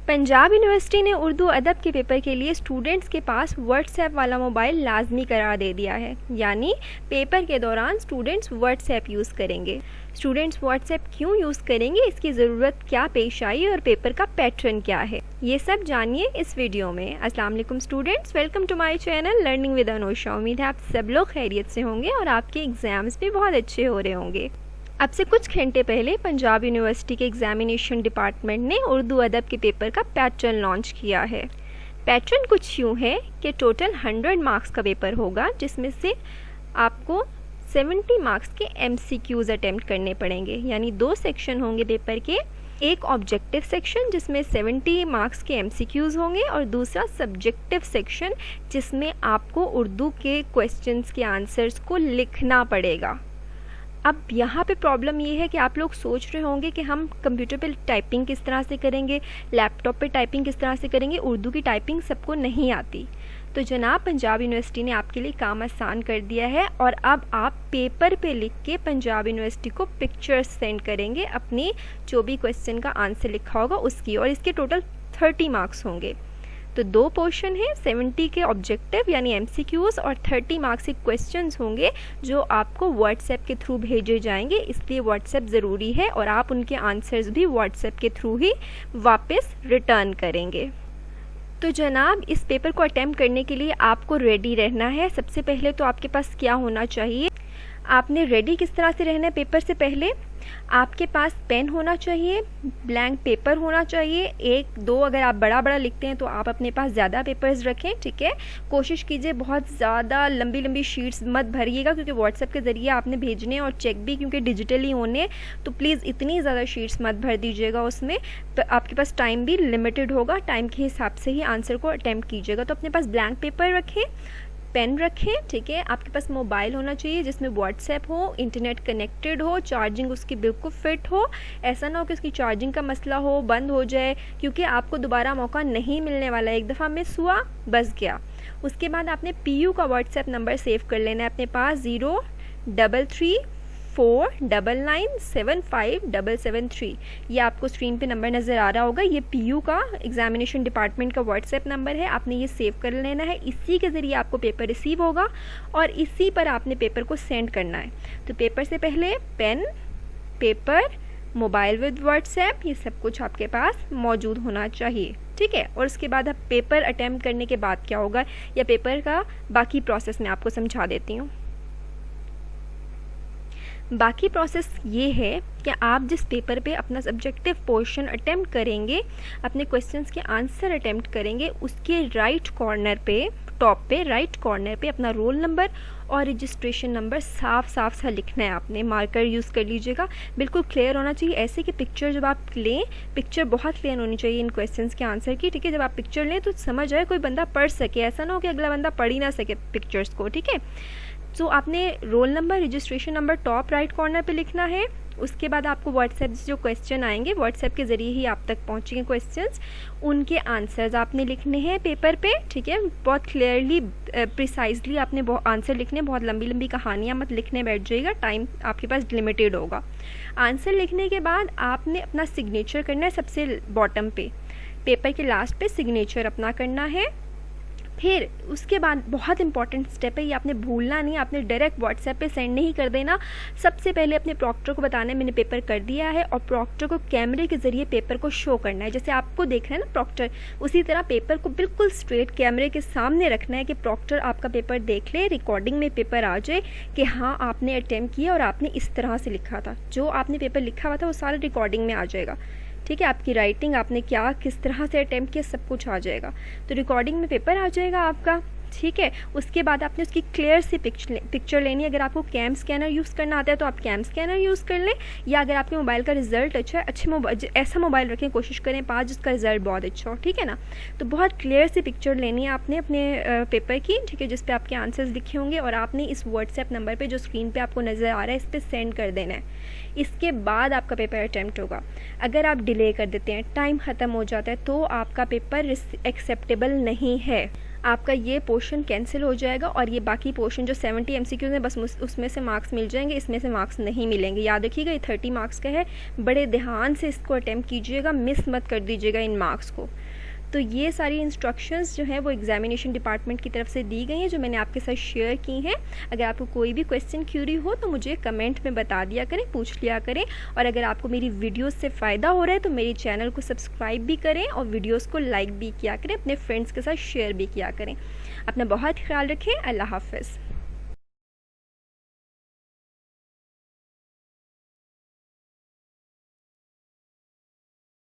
Punjab university ने उर्दू अदब के पेपर के लिए स्टूडेंट्स के पास व्हाट्सएप वाला मोबाइल लाजमी करार दे दिया है। यानी पेपर के दौरान स्टूडेंट्स व्हाट्सएप यूज़ करेंगे। स्टूडेंट्स व्हाट्सएप क्यों यूज़ करेंगे, इसकी ज़रूरत क्या पेश आई और पेपर का पैटर्न क्या है, ये सब जानिए इस वीडियो में। अस्सलाम वालेकुम students, welcome to my channel learning with Anosha. उम्मीद है आप सब लोग खैरियत से होंगे और आपके एग्ज़ाम्स भी बहुत अच्छे हो रहे होंगे। अब से कुछ घंटे पहले पंजाब यूनिवर्सिटी के एग्जामिनेशन डिपार्टमेंट ने उर्दू अदब के पेपर का पैटर्न लॉन्च किया है। पैटर्न कुछ यूँ है कि टोटल 100 मार्क्स का पेपर होगा, जिसमें से आपको 70 मार्क्स के MCQs अटेम्प्ट करने पड़ेंगे। यानी 2 सेक्शन होंगे पेपर के, एक ऑब्जेक्टिव सेक्शन जिसमें 70 मार्क्स के MCQs होंगे और दूसरा सब्जेक्टिव सेक्शन जिसमें आपको उर्दू के क्वेश्चंस के आंसर्स को लिखना पड़ेगा। अब यहाँ पे प्रॉब्लम ये है कि आप लोग सोच रहे होंगे कि हम कंप्यूटर पे टाइपिंग किस तरह से करेंगे, लैपटॉप पे टाइपिंग किस तरह से करेंगे, उर्दू की टाइपिंग सबको नहीं आती। तो जनाब पंजाब यूनिवर्सिटी ने आपके लिए काम आसान कर दिया है और अब आप पेपर पे लिख के पंजाब यूनिवर्सिटी को पिक्चर्स सेंड करेंगे अपनी जो भी क्वेश्चन का आंसर लिखा होगा उसकी, और इसके टोटल 30 मार्क्स होंगे। तो 2 पोर्शन है, 70 के ऑब्जेक्टिव यानी MCQs और 30 मार्क्स के क्वेश्चंस होंगे जो आपको व्हाट्सएप के थ्रू भेजे जाएंगे। इसलिए व्हाट्सएप ज़रूरी है और आप उनके आंसर्स भी व्हाट्सएप के थ्रू ही वापस रिटर्न करेंगे। तो जनाब इस पेपर को अटेम्प्ट करने के लिए आपको रेडी रहना है। सबसे पहले तो आपके पास क्या होना चाहिए, आपने रेडी किस तरह से रहना है पेपर से पहले, आपके पास पेन होना चाहिए, ब्लैंक पेपर होना चाहिए, 1-2 अगर आप बड़ा बड़ा लिखते हैं तो आप अपने पास ज़्यादा पेपर्स रखें, ठीक है। कोशिश कीजिए बहुत ज़्यादा लंबी लंबी शीट्स मत भरिएगा क्योंकि व्हाट्सएप के ज़रिए आपने भेजने और चेक भी क्योंकि डिजिटली होने, तो प्लीज़ इतनी ज़्यादा शीट्स मत भर दीजिएगा उसमें। तो आपके पास टाइम भी लिमिटेड होगा, टाइम के हिसाब से ही आंसर को अटैम्प्ट कीजिएगा। तो अपने पास ब्लैंक पेपर रखें, पेन रखें, ठीक है। आपके पास मोबाइल होना चाहिए जिसमें व्हाट्सएप हो, इंटरनेट कनेक्टेड हो, चार्जिंग उसकी बिल्कुल फिट हो। ऐसा ना हो कि उसकी चार्जिंग का मसला हो, बंद हो जाए, क्योंकि आपको दोबारा मौका नहीं मिलने वाला। एक दफ़ा मिस हुआ बस गया। उसके बाद आपने PU का व्हाट्सएप नंबर सेव कर लेना है अपने पास, 033499975773। ये आपको स्क्रीन पे नंबर नज़र आ रहा होगा, ये PU का एग्जामिनेशन डिपार्टमेंट का व्हाट्सएप नंबर है। आपने ये सेव कर लेना है, इसी के ज़रिए आपको पेपर रिसीव होगा और इसी पर आपने पेपर को सेंड करना है। तो पेपर से पहले pen, paper, mobile with WhatsApp, ये सब कुछ आपके पास मौजूद होना चाहिए, ठीक है। और उसके बाद आप पेपर अटैम्प्ट करने के बाद क्या होगा या पेपर का बाकी प्रोसेस मैं आपको समझा देती हूँ। बाकी प्रोसेस ये है कि आप जिस पेपर पे अपना सब्जेक्टिव पोर्शन अटेम्प्ट करेंगे, अपने क्वेश्चंस के आंसर अटेम्प्ट करेंगे, उसके राइट कॉर्नर पे, टॉप पे राइट कॉर्नर पे अपना रोल नंबर और रजिस्ट्रेशन नंबर साफ साफ सा लिखना है। आपने मार्कर यूज़ कर लीजिएगा, बिल्कुल क्लियर होना चाहिए। ऐसे कि पिक्चर जब आप लें, पिक्चर बहुत क्लियर होनी चाहिए इन क्वेश्चंस के आंसर की, ठीक है। जब आप पिक्चर लें तो समझ आए, कोई बंदा पढ़ सके, ऐसा ना हो कि अगला बंदा पढ़ ही ना सके पिक्चर्स को, ठीक है। तो आपने roll number, registration number top right corner पे लिखना है। उसके बाद आपको व्हाट्सएप से जो क्वेश्चन आएंगे, व्हाट्सएप के ज़रिए ही आप तक पहुंचेंगे क्वेश्चंस, उनके आंसर्स आपने लिखने हैं पेपर पे, ठीक है। बहुत क्लियरली प्रिसाइजली आपने आंसर लिखने, बहुत लंबी लंबी कहानियाँ मत लिखने बैठ जाइएगा, टाइम आपके पास लिमिटेड होगा। आंसर लिखने के बाद आपने अपना सिग्नेचर करना है सबसे बॉटम पे, पेपर के लास्ट पे सिग्नेचर अपना करना है। फिर उसके बाद बहुत इंपॉर्टेंट स्टेप है, ये आपने भूलना नहीं, आपने डायरेक्ट व्हाट्सएप पे सेंड नहीं कर देना। सबसे पहले अपने प्रॉक्टर को बताना है मैंने पेपर कर दिया है, और प्रॉक्टर को कैमरे के ज़रिए पेपर को शो करना है। जैसे आपको देख रहे हैं ना प्रॉक्टर, उसी तरह पेपर को बिल्कुल स्ट्रेट कैमरे के सामने रखना है कि प्रॉक्टर आपका पेपर देख ले, रिकॉर्डिंग में पेपर आ जाए कि हाँ आपने अटेम्प्ट किया और आपने इस तरह से लिखा था, जो आपने पेपर लिखा हुआ था वो सारा रिकॉर्डिंग में आ जाएगा, ठीक है। आपकी राइटिंग, आपने क्या किस तरह से अटेम्प्ट किया, सब कुछ आ जाएगा। तो रिकॉर्डिंग में पेपर आ जाएगा आपका, ठीक है। उसके बाद आपने उसकी क्लियर सी पिक्चर लेनी है। अगर आपको कैम स्कैनर यूज़ करना आता है तो आप कैम स्कैनर यूज़ कर लें, या अगर आपके मोबाइल का रिजल्ट अच्छा है, अच्छे मोबाइल, ऐसा मोबाइल रखें, कोशिश करें 5 जिसका रिजल्ट बहुत अच्छा हो, ठीक है ना। तो बहुत क्लियर सी पिक्चर लेनी है आपने अपने पेपर की, ठीक है, जिस पे आपके आंसर्स लिखे होंगे, और आपने इस व्हाट्सएप नंबर पर जो स्क्रीन पर आपको नज़र आ रहा है इस पर सेंड कर देना है। इसके बाद आपका पेपर अटैम्प्ट होगा। अगर आप डिले कर देते हैं, टाइम ख़त्म हो जाता है, तो आपका पेपर एक्सेप्टेबल नहीं है। आपका ये पोर्शन कैंसिल हो जाएगा और ये बाकी पोर्शन जो 70 MCQs हैं बस उसमें से मार्क्स मिल जाएंगे, इसमें से मार्क्स नहीं मिलेंगे। याद रखिएगा ये 30 मार्क्स का है, बड़े ध्यान से इसको अटैम्प्ट कीजिएगा, मिस मत कर दीजिएगा इन मार्क्स को। तो ये सारी इंस्ट्रक्शंस जो हैं वो एग्जामिनेशन डिपार्टमेंट की तरफ से दी गई हैं जो मैंने आपके साथ शेयर की हैं। अगर आपको कोई भी क्वेश्चन क्यूरी हो तो मुझे कमेंट में बता दिया करें, पूछ लिया करें। और अगर आपको मेरी वीडियोस से फ़ायदा हो रहा है तो मेरे चैनल को सब्सक्राइब भी करें और वीडियोस को लाइक भी किया करें, अपने फ्रेंड्स के साथ शेयर भी किया करें। अपना बहुत ख्याल रखें। अल्लाह हाफ़िज़।